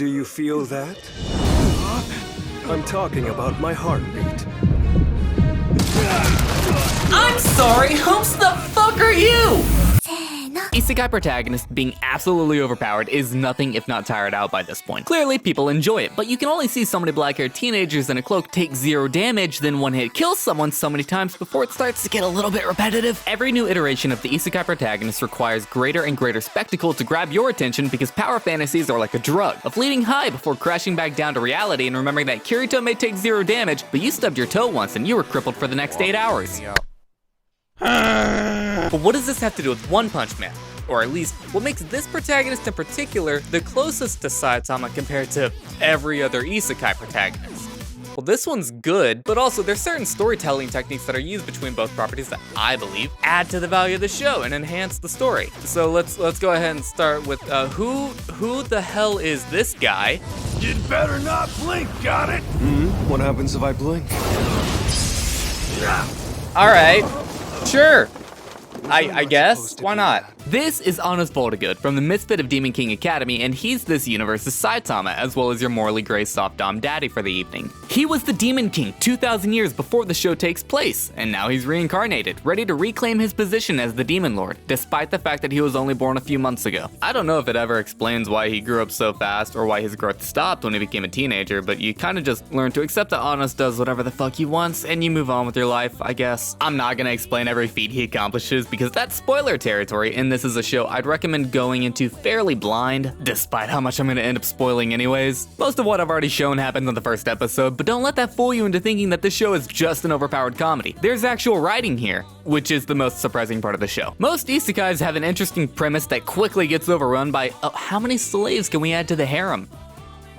Do you feel that? I'm talking about my heartbeat. I'm sorry, who the fuck are you? Isekai protagonists being absolutely overpowered is nothing if not tired out by this point. Clearly, people enjoy it, but you can only see so many black-haired teenagers in a cloak take 0 damage, then one hit kills someone so many times before it starts to get a little bit repetitive. Every new iteration of the Isekai protagonist requires greater and greater spectacle to grab your attention because power fantasies are like a drug, a fleeting high before crashing back down to reality and remembering that Kirito may take 0 damage, but you stubbed your toe once and you were crippled for the next 8 hours. But what does this have to do with One Punch Man? Or at least, what makes this protagonist in particular the closest to Saitama compared to every other isekai protagonist? Well, this one's good, but also there's certain storytelling techniques that are used between both properties that I believe add to the value of the show and enhance the story. So let's go ahead and start with who the hell is this guy? You'd better not blink, got it? What happens if I blink? All right, sure. I guess, why not? This is Honest Voldigoad from the Misfit of Demon King Academy, and he's this universe's Saitama, as well as your morally gray soft dom daddy for the evening. He was the Demon King 2,000 years before the show takes place, and now he's reincarnated, ready to reclaim his position as the Demon Lord, despite the fact that he was only born a few months ago. I don't know if it ever explains why he grew up so fast or why his growth stopped when he became a teenager, but you kinda just learn to accept that Honest does whatever the fuck he wants, and you move on with your life, I guess. I'm not gonna explain every feat he accomplishes because that's spoiler territory, and this is a show I'd recommend going into fairly blind, despite how much I'm gonna end up spoiling anyways. Most of what I've already shown happened in the first episode, but don't let that fool you into thinking that this show is just an overpowered comedy. There's actual writing here, which is the most surprising part of the show. Most isekais have an interesting premise that quickly gets overrun by, oh, how many slaves can we add to the harem?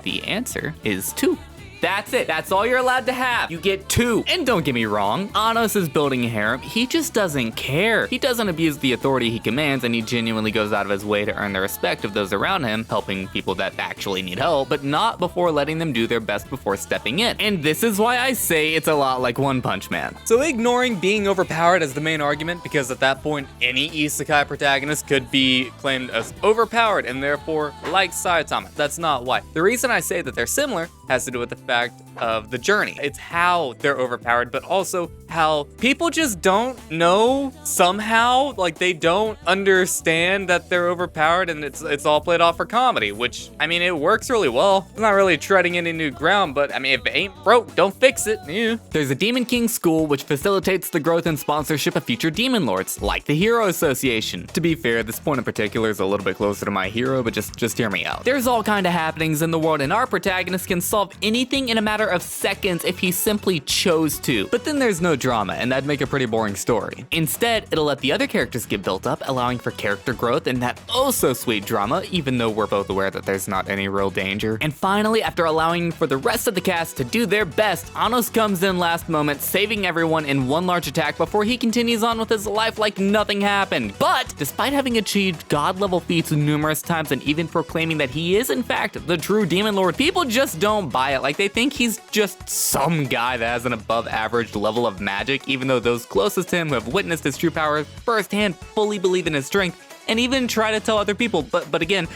The answer is 2. That's it, that's all you're allowed to have. You get 2. And don't get me wrong, Anos is building a harem, he just doesn't care. He doesn't abuse the authority he commands, and he genuinely goes out of his way to earn the respect of those around him, helping people that actually need help, but not before letting them do their best before stepping in. And this is why I say it's a lot like One Punch Man. So ignoring being overpowered as the main argument, because at that point, any isekai protagonist could be claimed as overpowered and therefore like Saitama. That's not why. The reason I say that they're similar has to do with the fact of the journey. It's how they're overpowered, but also how people just don't know somehow, like they don't understand that they're overpowered, and it's all played off for comedy, which, I mean, it works really well. It's not really treading any new ground, but I mean, if it ain't broke, don't fix it. Yeah. There's a Demon King school which facilitates the growth and sponsorship of future demon lords, like the Hero Association. To be fair, this point in particular is a little bit closer to my hero, but just hear me out. There's all kind of happenings in the world, and our protagonist can solve anything in a matter of seconds if he simply chose to. But then there's no drama, and that'd make a pretty boring story. Instead, it'll let the other characters get built up, allowing for character growth and that oh-so-sweet drama, even though we're both aware that there's not any real danger. And finally, after allowing for the rest of the cast to do their best, Anos comes in last moment, saving everyone in one large attack before he continues on with his life like nothing happened. But, despite having achieved god-level feats numerous times and even proclaiming that he is in fact the true Demon Lord, people just don't buy it. Like, they think he's just some guy that has an above average level of magic, even though those closest to him who have witnessed his true power firsthand fully believe in his strength and even try to tell other people, but again,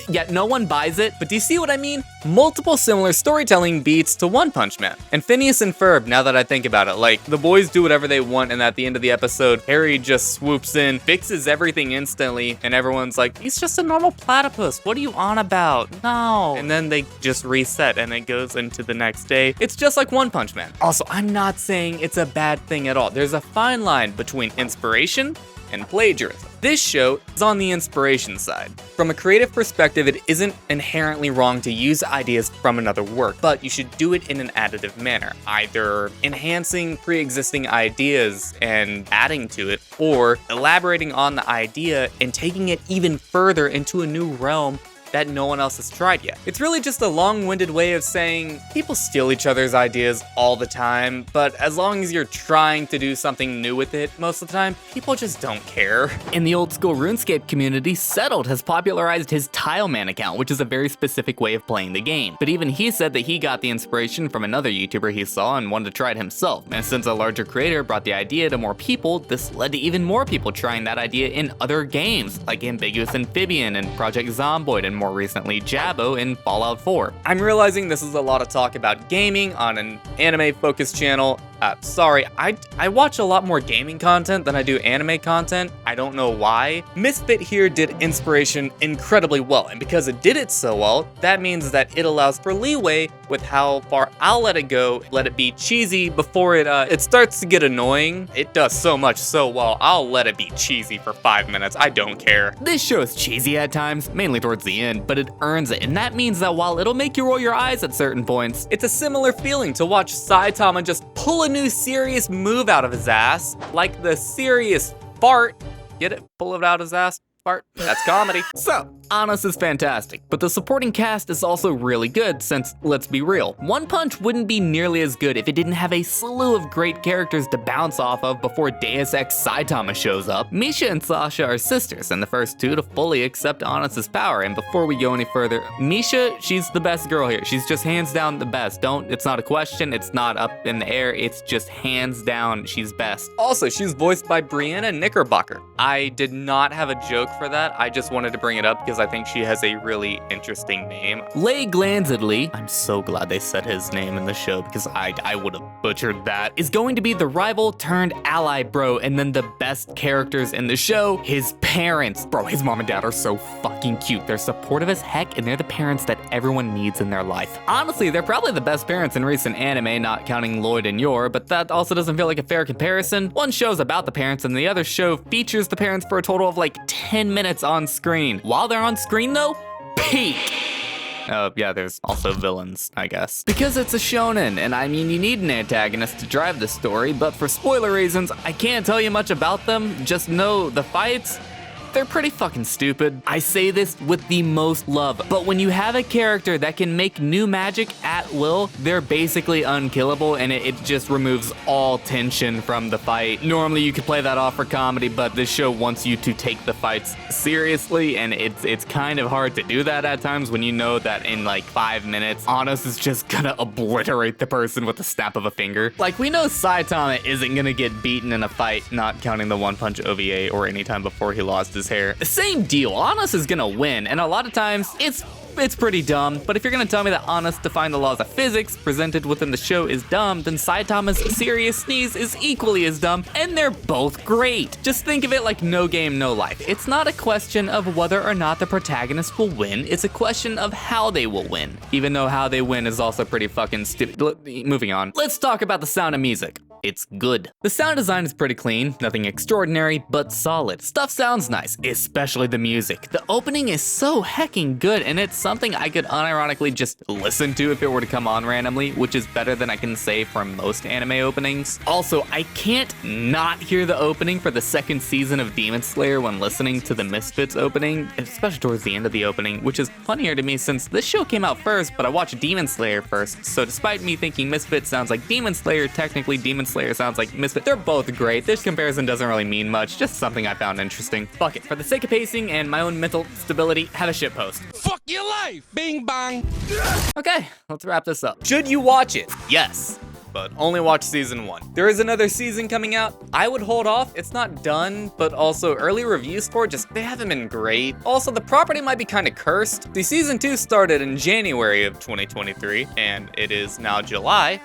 yet no one buys it. But do you see what I mean? Multiple similar storytelling beats to One Punch Man. And Phineas and Ferb, now that I think about it, like, the boys do whatever they want, and at the end of the episode, Harry just swoops in, fixes everything instantly, and everyone's like, he's just a normal platypus, what are you on about? No. And then they just reset, and it goes into the next day. It's just like One Punch Man. Also, I'm not saying it's a bad thing at all. There's a fine line between inspiration and plagiarism. This show is on the inspiration side. From a creative perspective, it isn't inherently wrong to use ideas from another work, but you should do it in an additive manner, either enhancing pre-existing ideas and adding to it, or elaborating on the idea and taking it even further into a new realm that no one else has tried yet. It's really just a long-winded way of saying people steal each other's ideas all the time, but as long as you're trying to do something new with it, most of the time, people just don't care. In the old school RuneScape community, Settled has popularized his Tileman account, which is a very specific way of playing the game. But even he said that he got the inspiration from another YouTuber he saw and wanted to try it himself. And since a larger creator brought the idea to more people, this led to even more people trying that idea in other games, like Ambiguous Amphibian and Project Zomboid and more recently Jabbo in Fallout 4. I'm realizing this is a lot of talk about gaming on an anime-focused channel. Sorry, I watch a lot more gaming content than I do anime content. I don't know why. Misfit here did inspiration incredibly well, and because it did it so well, that means that it allows for leeway with how far I'll let it go, let it be cheesy before it starts to get annoying. It does so much so well, I'll let it be cheesy for 5 minutes, I don't care. This show is cheesy at times, mainly towards the end, but it earns it, and that means that while it'll make you roll your eyes at certain points, it's a similar feeling to watch Saitama just pull a new serious move out of his ass, like the serious fart. Get it? Pull it out of his ass? Fart? That's comedy. So, Honest is fantastic, but the supporting cast is also really good since, let's be real, One Punch wouldn't be nearly as good if it didn't have a slew of great characters to bounce off of before Deus Ex Saitama shows up. Misha and Sasha are sisters, and the first two to fully accept Honest's power, and before we go any further, Misha, she's the best girl here. She's just hands down the best. It's not a question, it's not up in the air, it's just hands down, she's best. Also, she's voiced by Brianna Knickerbocker. I did not have a joke for that, I just wanted to bring it up because I think she has a really interesting name. Lay Glanzedly, I'm so glad they said his name in the show because I would have butchered that, is going to be the rival turned ally bro, and then the best characters in the show, his parents. Bro, his mom and dad are so fucking cute. They're supportive as heck, and they're the parents that everyone needs in their life. Honestly, they're probably the best parents in recent anime, not counting Lloyd and Yor, but that also doesn't feel like a fair comparison. One show's about the parents, and the other show features the parents for a total of like 10 minutes on screen. While they're on screen though, peak. Oh yeah, there's also villains, I guess. Because it's a shonen, and I mean you need an antagonist to drive the story, but for spoiler reasons, I can't tell you much about them. Just know the fights, they're pretty fucking stupid. I say this with the most love, but when you have a character that can make new magic at will, they're basically unkillable, and it just removes all tension from the fight. Normally you could play that off for comedy, but this show wants you to take the fights seriously, and it's kind of hard to do that at times when you know that in like 5 minutes, Honest is just gonna obliterate the person with the snap of a finger. Like, we know Saitama isn't gonna get beaten in a fight, not counting the One Punch OVA or any time before he lost his hair. Same deal, Honest is gonna win, and a lot of times it's pretty dumb, but if you're gonna tell me that Honest defying the laws of physics presented within the show is dumb, then Saitama's serious sneeze is equally as dumb, and they're both great. Just think of it like no game, no life. It's not a question of whether or not the protagonist will win, it's a question of how they will win. Even though how they win is also pretty fucking stupid. Moving on. Let's talk about the sound of music. It's good. The sound design is pretty clean, nothing extraordinary, but solid. Stuff sounds nice, especially the music. The opening is so hecking good, and it's something I could unironically just listen to if it were to come on randomly, which is better than I can say for most anime openings. Also, I can't not hear the opening for the second season of Demon Slayer when listening to the Misfits opening, especially towards the end of the opening, which is funnier to me since this show came out first, but I watched Demon Slayer first, so despite me thinking Misfits sounds like Demon Slayer, technically Demon Slayer sounds like Misfit. They're both great. This comparison doesn't really mean much, just something I found interesting. Fuck it, for the sake of pacing and my own mental stability, have a shitpost. Fuck your life! Bing bang! Okay, let's wrap this up. Should you watch it? Yes, but only watch season 1. There is another season coming out. I would hold off. It's not done, but also early reviews for it, they haven't been great. Also, the property might be kind of cursed. The season 2 started in January of 2023, and it is now July.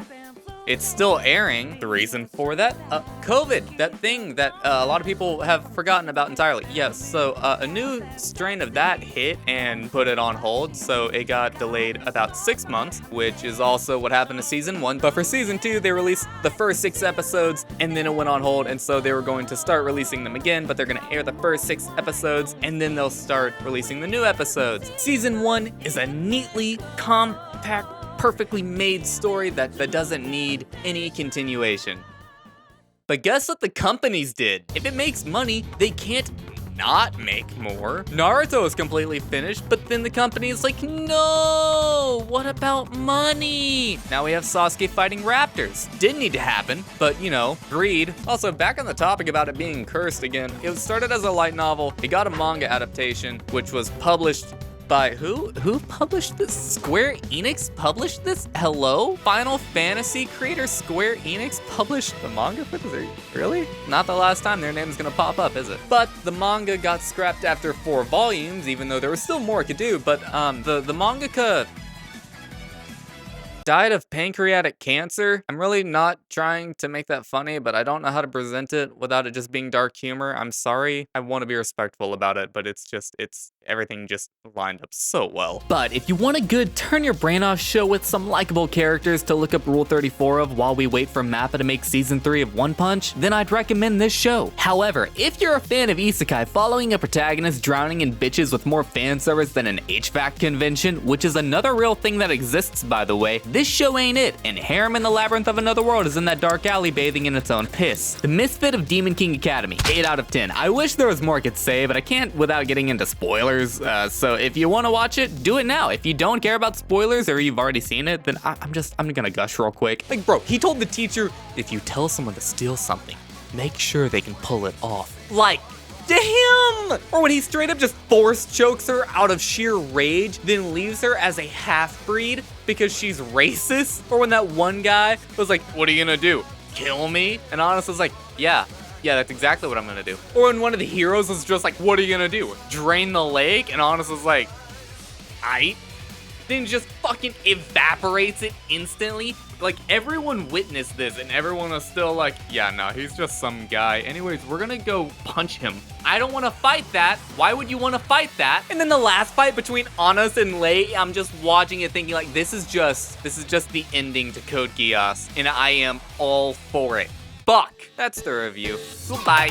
It's still airing. The reason for that? COVID, that thing that a lot of people have forgotten about entirely. Yes, so a new strain of that hit and put it on hold, so it got delayed about 6 months, which is also what happened to season 1. But for season 2, they released the first 6 episodes, and then it went on hold, and so they were going to start releasing them again, but they're gonna air the first 6 episodes, and then they'll start releasing the new episodes. Season 1 is a neatly compact, perfectly made story that doesn't need any continuation. But guess what the companies did? If it makes money, they can't not make more. Naruto is completely finished, but then the company is like, no, what about money? Now we have Sasuke fighting raptors. Didn't need to happen, but you know, greed. Also, back on the topic about it being cursed again, it started as a light novel. It got a manga adaptation, which was published by who? Who published this? Square Enix published this? Hello? Final Fantasy creator Square Enix published the manga for this? Really? Not the last time their name is gonna pop up, is it? But the manga got scrapped after 4 volumes, even though there was still more it could do. But the mangaka died of pancreatic cancer. I'm really not trying to make that funny, but I don't know how to present it without it just being dark humor. I'm sorry. I want to be respectful about it, but it's everything just lined up so well. But if you want a good turn your brain off show with some likable characters to look up Rule 34 of while we wait for Mappa to make season 3 of One Punch, then I'd recommend this show. However, if you're a fan of isekai following a protagonist drowning in bitches with more fan service than an HVAC convention, which is another real thing that exists by the way, this show ain't it, and Harem in the Labyrinth of Another World is in that dark alley bathing in its own piss. The Misfit of Demon King Academy, 8 out of 10. I wish there was more I could say, but I can't without getting into spoilers, so if you want to watch it, do it now. If you don't care about spoilers or you've already seen it, then I'm gonna gush real quick. Like, bro, he told the teacher, if you tell someone to steal something, make sure they can pull it off. Like, damn! Or when he straight up just force chokes her out of sheer rage, then leaves her as a half-breed because she's racist. Or when that one guy was like, what are you gonna do? Kill me? And Honest was like, yeah, that's exactly what I'm gonna do. Or when one of the heroes was just like, what are you gonna do? Drain the lake? And Honest was like, aight. Then just fucking evaporates it instantly. Like, everyone witnessed this and everyone was still like, yeah, no, he's just some guy. Anyways, we're gonna go punch him. I don't wanna fight that. Why would you wanna fight that? And then the last fight between Honest and Lei, I'm just watching it thinking like, this is just the ending to Code Geass, and I am all for it. Fuck. That's the review. Goodbye.